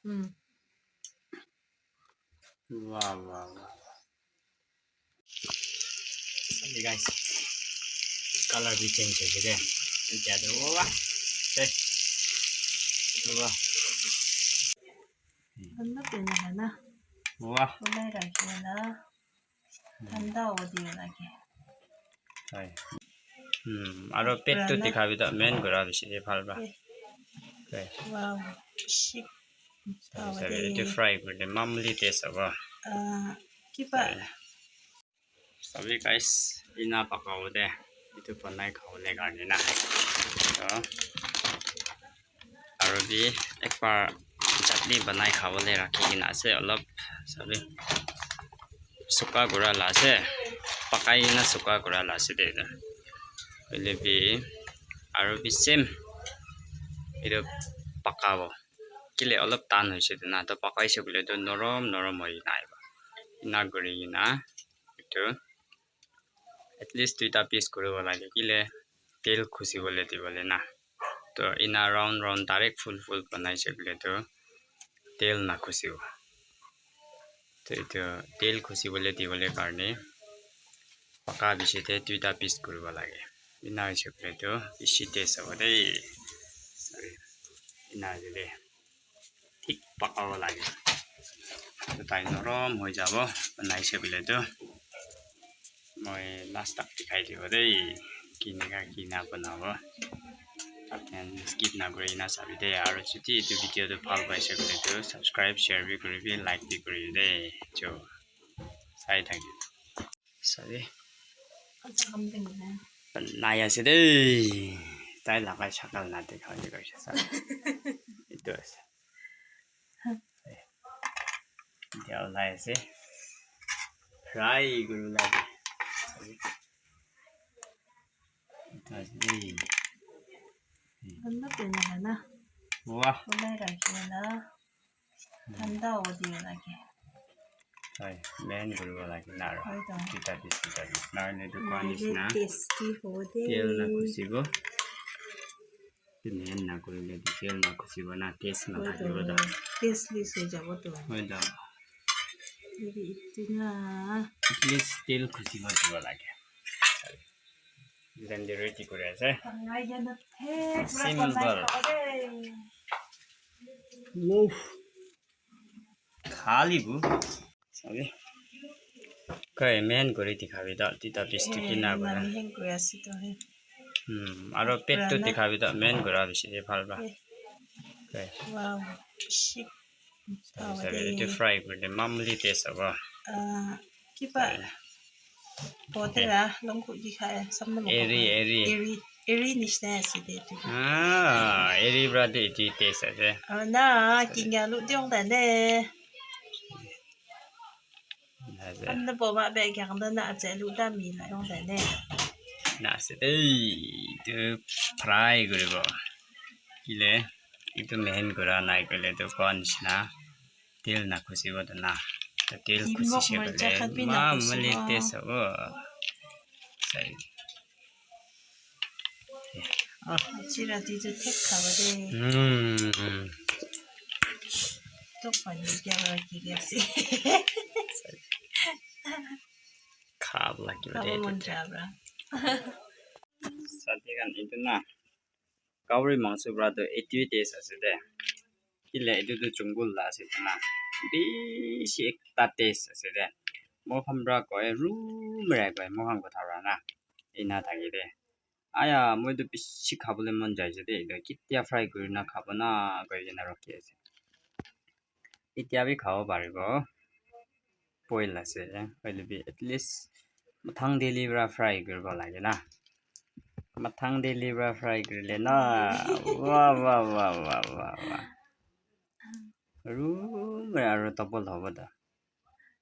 Wow. So guys, color भी change हो गया है क्या तो वाह से वाह 안나 빼내나 वाह 오메라기나 단다 어디라게 हाय आरो पेट तो दिखाबी त मेन कुरा बिसे फालबा ओके वाव 식 सरी itu fry गर्ने मामूली टेस्ट अब किपा सबै गाइस इना पकाउँदै itu बनाइ खाउने गर्ने ना तो आरो भी एक बार चटनी बनाइ खावले राखिकिन আছে অলপ सबै सुक्का गुरा लासे पकाइना सुक्का गुरा लासे दे पहिले भी आरो भी सेम itu पकाबो किले अलप टान হৈছে না তো पकाइसे বলে তো নরম হৈ নাইবা ইনা গৰিনা itu at least দুইটা পিস কৰিব লাগে কিলে তেল খুচিবলে দিবলে না তো ইনা রাউন্ড ডাইরেক্ট ফুল বনাইছে বলে তো তেল না খুচিব তো itu তেল খুচিবলে দিবলে কাৰণে পকা বিশেতে দুইটা পিস কৰিব লাগে ইনা হৈছে বলে তো বেছি টেষ্ট হ'ব দেই সরি ইনা দিলে ঠিক পকাব লাগে তো তাই নরম হৈ যাব বনাইছে বলে তো মই লাস্ট তক দেখাই দিব দেই কিনা বনাব আপনি স্কিপ না কৰি না চাবি দে আৰু যদি এই ভিডিওটো ভাল পাইছে বলে তো সাবস্ক্ৰাইব শেয়াৰ বি কৰিবি লাইক বি কৰি দে চো চাই থাকি সরি নাই আছে দেই তাই লাগাই সকাল না দেখাই গৈছে সরি itu আছে dia lai আছে fry guru lagi itu asli 안나 빼내나 wah 오메라기나 단다 어디라게 hai main guru lagi naro Aida. kita di nah ini dukan di sana tasty होदे तेल na kusibo main na guru lagi तेल na kusibo na taste na থাকিব da टेस्टली हो যাব তো হৈ যাব 여기 있구나 please तेल kusibo দিব লাগে then the ready করে আছে 방아야나 Simple. Wow. खाली भु सबै कय मेन गरि दिखाबी त तिता बिस्टु किना गरा 행거야시 또 해. आरो पेट तो दिखाबी त मेन गरा बिसे फालबा कय 와우 식 सबै itu fry गर्ने मामूली टेस्ट अब किपा 보드라 롱쿠 디카야 삼는 거 에리 니스네 시데 एरी ब्रादे इति टेस्ट है 나 긴가루 띵다네 안나 보마 배경도 나 제루다 미나 용다네 나세 itu fry गरिबो किले itu मेन गरा नाइ गले तो कन्सना तेल ना खुसिबो त ना तेल खुसिसे गले मामूली टेस्ट हो सही 지라 디즈 택하거든 또 빨리 얘기하라 기겠지 खाब लागि बडे 먼저 알아 साथीगण itu na काउरी मांस ब्राद 80 days aside kile itu tu chungul la aside na bishi ekta taste aside mo phambra ko room ra ko mo hang ko thara na ina thagide aya moi to bishi khabole mon jai jade ida kitya fry kori na khabana kori na rakhi ase itya bi khao paribo boil ase pहिले bi at least mathang daily bra fry koribo lage na mathang daily bra fry korile na wow room ra ro topol hobo da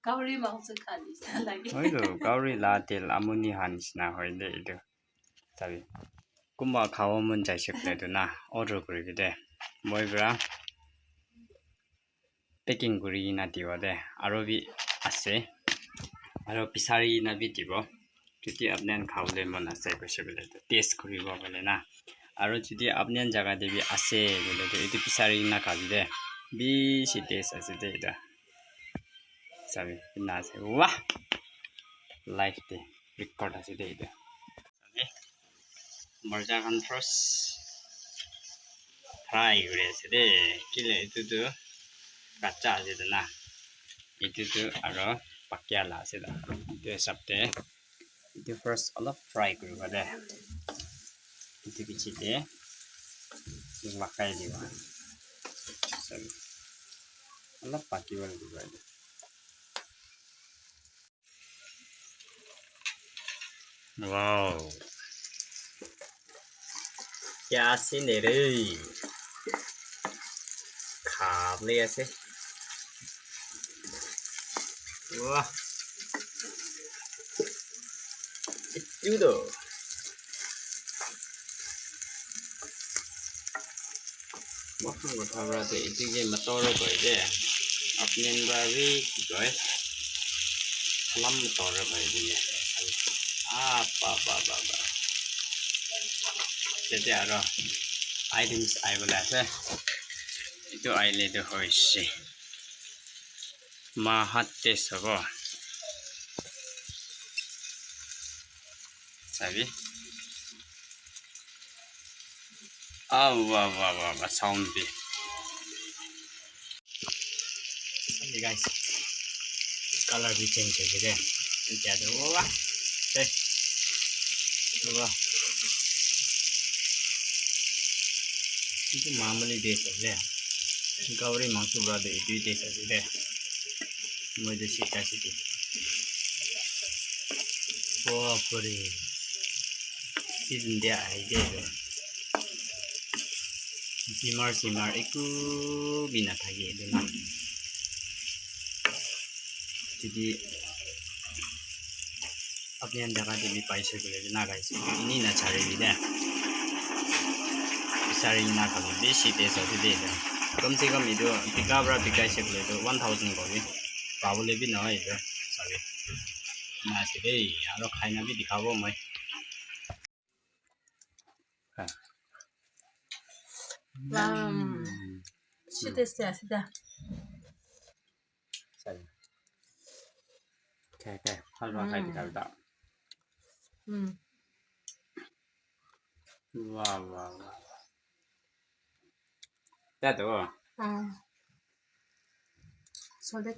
가오리 망스 칸이사 나게 hoido kauri la tel amuni hanisna hoide itu sabi kumba khawamon jai sekle do na order kori de moi bra packing kori na diwa de aro bi ase aro pisari na bi dibo যদি আপনান খাওলে মন আছে কইছে বলে তো test করিব বলে না আৰু যদি আপনান জায়গা দেবি আছে বলে তো এটি পিছাৰি না খাবি দে B si desa si deda. Sabi, pinasa. Wah! Live de record si deda. Sabi, marja kan terus fry gure si de. Kile itu tu kaca si de na. Itu tu aro pakya la si da. Itu sabte. Itu first all fry gure pada. Itu kecil de. Yung makai di ba. Sabi. Allah paki wala di ba. Wow. क्या scene है रे खाब ले ऐसे वाह इतू दो मखन को थाबरा तो इतू के मतोरो को दे अपने बावी गए लम मतोरो भाई दिए आ बा jadi ada items I will have itu I le do hoishi mahatte sabo sabi wa sound bi sabi guys color bi change ho gaye jadi wa wah itu मामूली देश है गौरी मांसू ब्रादे इतु देश है मुझे सीता सीती पोपरी सीजन दिया है दे बीमार इकु बिना थागी देना jadi अपने जगह पे भी पैसे के लिए ना गाइस इन्हीं ना चारे भी दे सारी ना कभी भी सीधे से दे कम से कम इधर पिकाब्रा पिकाई से ले तो 1000 को भी पावले भी ना इधर सारी ना से दे यार खाना भी दिखाओ मैं सीधे से सीधा सारी क्या हलवा खाई दिखाओ ता वाह That oh. So that